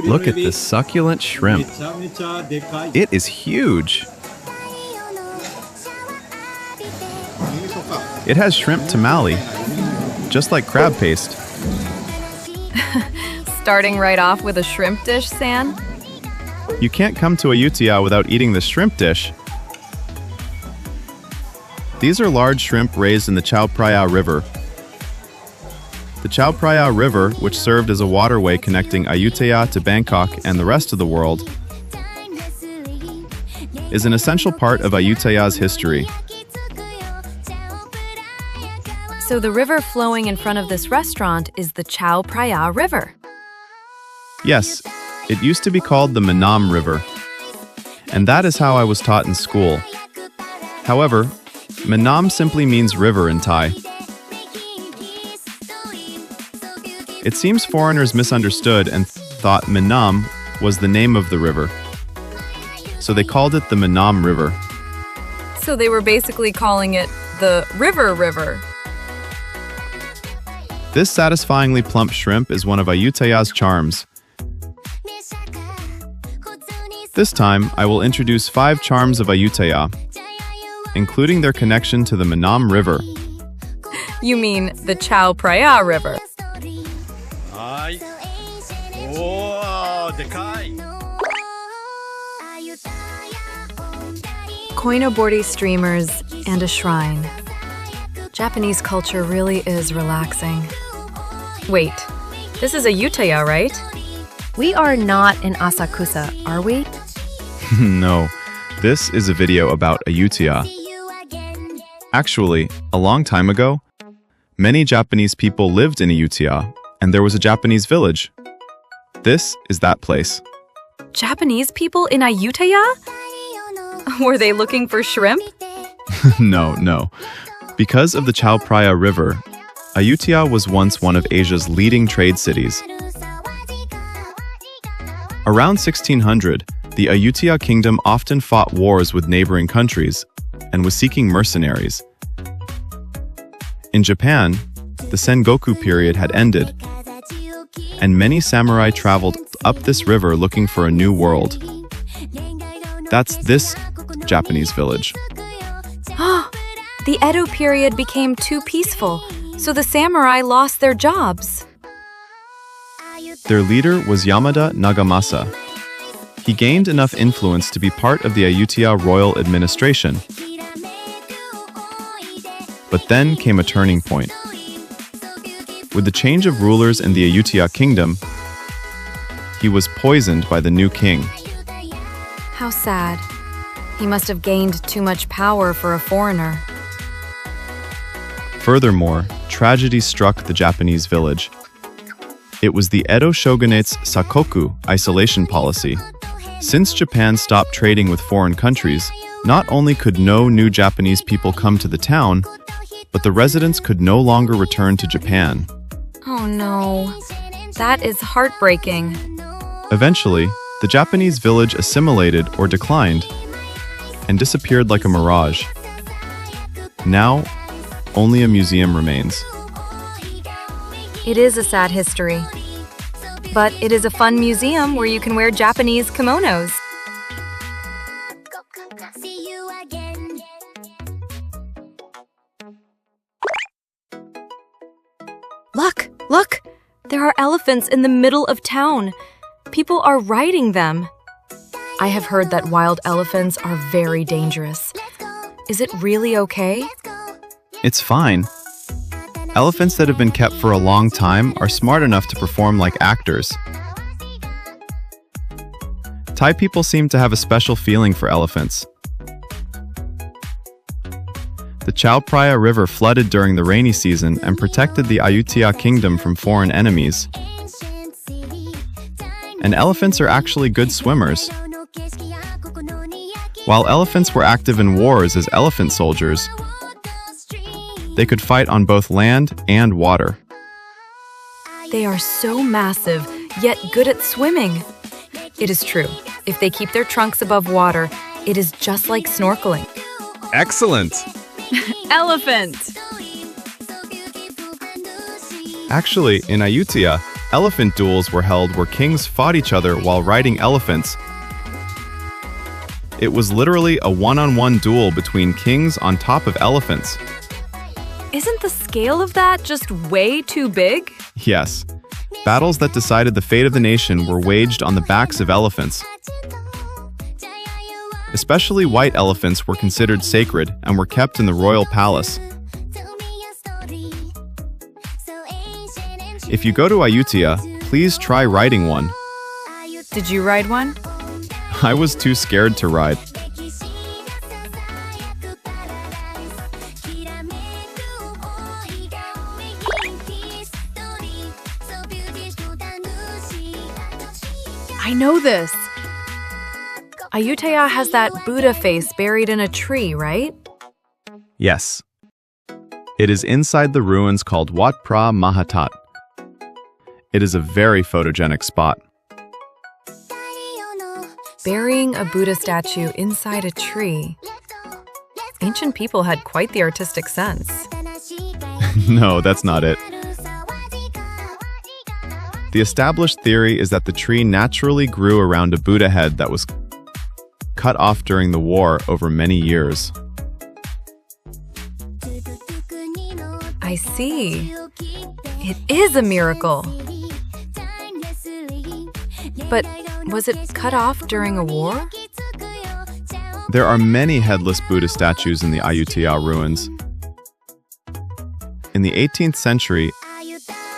Look at this succulent shrimp. It is huge. It has shrimp tamale, just like crab paste. Starting right off with a shrimp dish, San? You can't come to Ayutthaya without eating the shrimp dish. These are large shrimp raised in the Chao Phraya River. The Chao Phraya River, which served as a waterway connecting Ayutthaya to Bangkok and the rest of the world, is an essential part of Ayutthaya's history. So the river flowing in front of this restaurant is the Chao Phraya River. Yes, it used to be called the Mae Nam River, and that is how I was taught in school. However, Mae Nam simply means river in Thai. It seems foreigners misunderstood and thought Mae Nam was the name of the river, so they called it the Mae Nam River. So they were basically calling it the River River. This satisfyingly plump shrimp is one of Ayutthaya's charms. This time, I will introduce 5 charms of Ayutthaya, including their connection to the Mae Nam River. You mean the Chao Phraya River. Koinobordi streamers and a shrine. Japanese culture really is relaxing. Wait, this is Ayutthaya, right? We are not in Asakusa, are we? No, this is a video about Ayutthaya. Actually, a long time ago, many Japanese people lived in Ayutthaya, and there was a Japanese village. This is that place. Japanese people in Ayutthaya? Were they looking for shrimp? No. Because of the Chao Phraya River, Ayutthaya was once one of Asia's leading trade cities. Around 1600, the Ayutthaya kingdom often fought wars with neighboring countries and was seeking mercenaries. In Japan, the Sengoku period had ended, and many samurai traveled up this river looking for a new world. That's this Japanese village. The Edo period became too peaceful, so the samurai lost their jobs. Their leader was Yamada Nagamasa. He gained enough influence to be part of the Ayutthaya royal administration. But then came a turning point. With the change of rulers in the Ayutthaya kingdom, he was poisoned by the new king. How sad. He must have gained too much power for a foreigner. Furthermore, tragedy struck the Japanese village. It was the Edo shogunate's sakoku isolation policy. Since Japan stopped trading with foreign countries, not only could no new Japanese people come to the town, but the residents could no longer return to Japan. Oh no, that is heartbreaking. Eventually, the Japanese village assimilated or declined and disappeared like a mirage. Now, only a museum remains. It is a sad history, but it is a fun museum where you can wear Japanese kimonos. Look! There are elephants in the middle of town. People are riding them. I have heard that wild elephants are very dangerous. Is it really okay? It's fine. Elephants that have been kept for a long time are smart enough to perform like actors. Thai people seem to have a special feeling for elephants. The Chao Phraya River flooded during the rainy season and protected the Ayutthaya kingdom from foreign enemies. And elephants are actually good swimmers. While elephants were active in wars as elephant soldiers, they could fight on both land and water. They are so massive, yet good at swimming. It is true. If they keep their trunks above water, it is just like snorkeling. Excellent! Elephant! Actually, in Ayutthaya, Elephant duels were held where kings fought each other while riding elephants. It was literally a one-on-one duel between kings on top of elephants. Isn't the scale of that just way too big? Yes. Battles that decided the fate of the nation were waged on the backs of elephants. Especially white elephants were considered sacred and were kept in the royal palace. If you go to Ayutthaya, please try riding one. Did you ride one? I was too scared to ride. I know this. Ayutthaya has that Buddha face buried in a tree, right? Yes. It is inside the ruins called Wat Phra Mahathat. It is a very photogenic spot. Burying a Buddha statue inside a tree. Ancient people had quite the artistic sense. No, that's not it. The established theory is that the tree naturally grew around a Buddha head that was cut off during the war over many years. I see. It is a miracle. But was it cut off during a war? There are many headless Buddha statues in the Ayutthaya ruins. In the 18th century,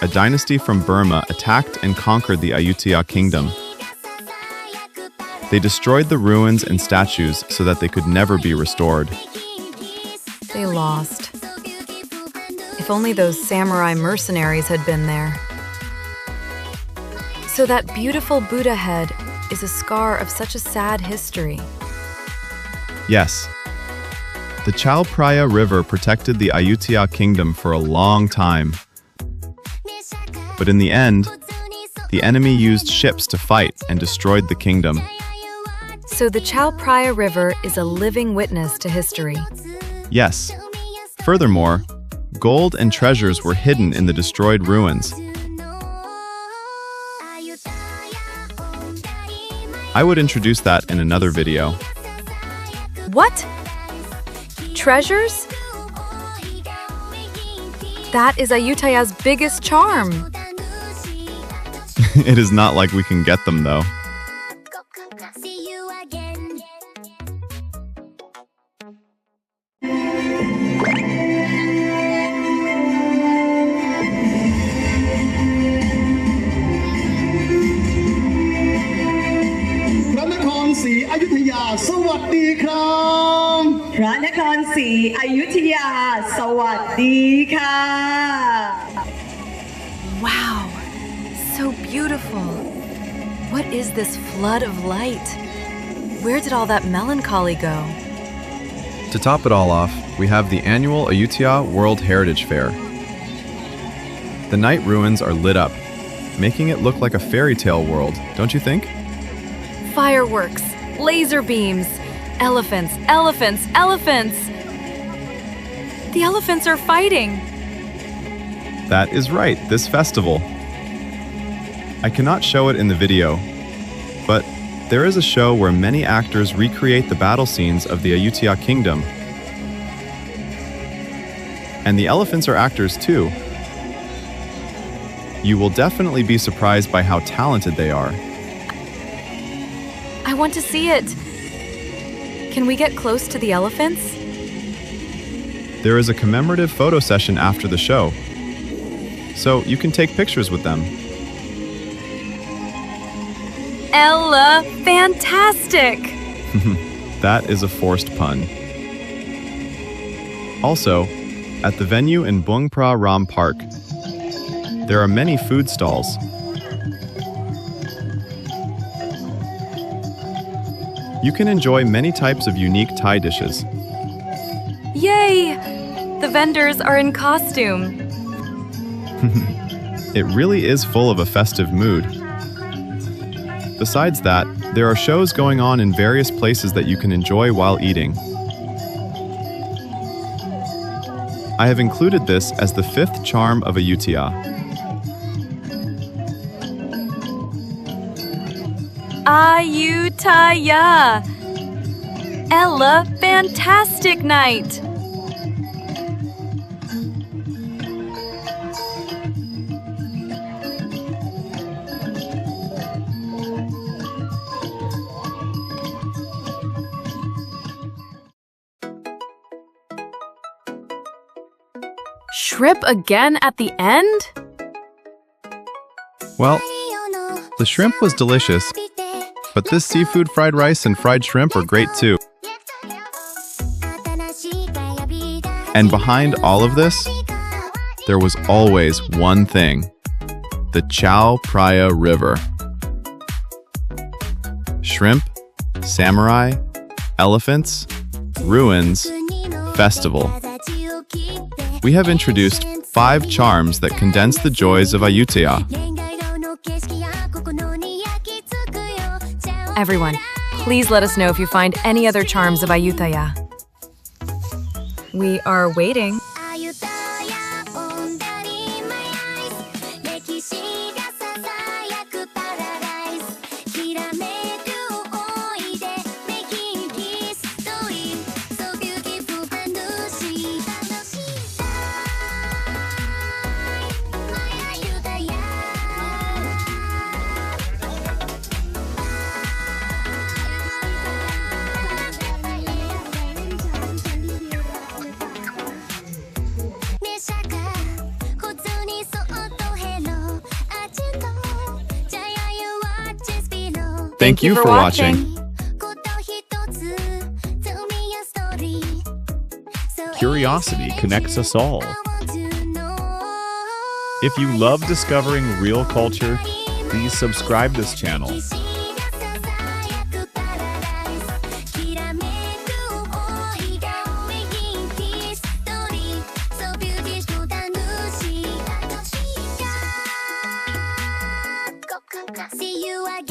a dynasty from Burma attacked and conquered the Ayutthaya kingdom. They destroyed the ruins and statues so that they could never be restored. They lost. If only those samurai mercenaries had been there. So that beautiful Buddha head is a scar of such a sad history. Yes. The Chao Phraya River protected the Ayutthaya kingdom for a long time. But in the end, the enemy used ships to fight and destroyed the kingdom. So the Chao Phraya River is a living witness to history. Yes. Furthermore, gold and treasures were hidden in the destroyed ruins. I would introduce that in another video. What? Treasures? That is Ayutthaya's biggest charm. It is not like we can get them, though. Wow, so beautiful. What is this flood of light? Where did all that melancholy go? To top it all off, we have the annual Ayutthaya World Heritage Fair. The night ruins are lit up, making it look like a fairy tale world, don't you think? Fireworks, laser beams, elephants, elephants, elephants! The elephants are fighting! That is right, this festival. I cannot show it in the video, but there is a show where many actors recreate the battle scenes of the Ayutthaya kingdom. And the elephants are actors too. You will definitely be surprised by how talented they are. I want to see it. Can we get close to the elephants? There is a commemorative photo session after the show, so you can take pictures with them. Ella, fantastic! That is a forced pun. Also, at the venue in Bung Pra Ram Park, there are many food stalls. You can enjoy many types of unique Thai dishes. Yay! The vendors are in costume. It really is full of a festive mood. Besides that, there are shows going on in various places that you can enjoy while eating. I have included this as the fifth charm of Ayutthaya. Ayutthaya! Ella, fantastic night! Shrimp again at the end? Well, the shrimp was delicious, but this seafood fried rice and fried shrimp are great too. And behind all of this, there was always one thing: the Chao Phraya River. Shrimp, samurai, elephants, ruins, festival. We have introduced 5 charms that condense the joys of Ayutthaya. Everyone, please let us know if you find any other charms of Ayutthaya. We are waiting. Thank you for watching. Curiosity connects us all. If you love discovering real culture, please subscribe this channel. See you again.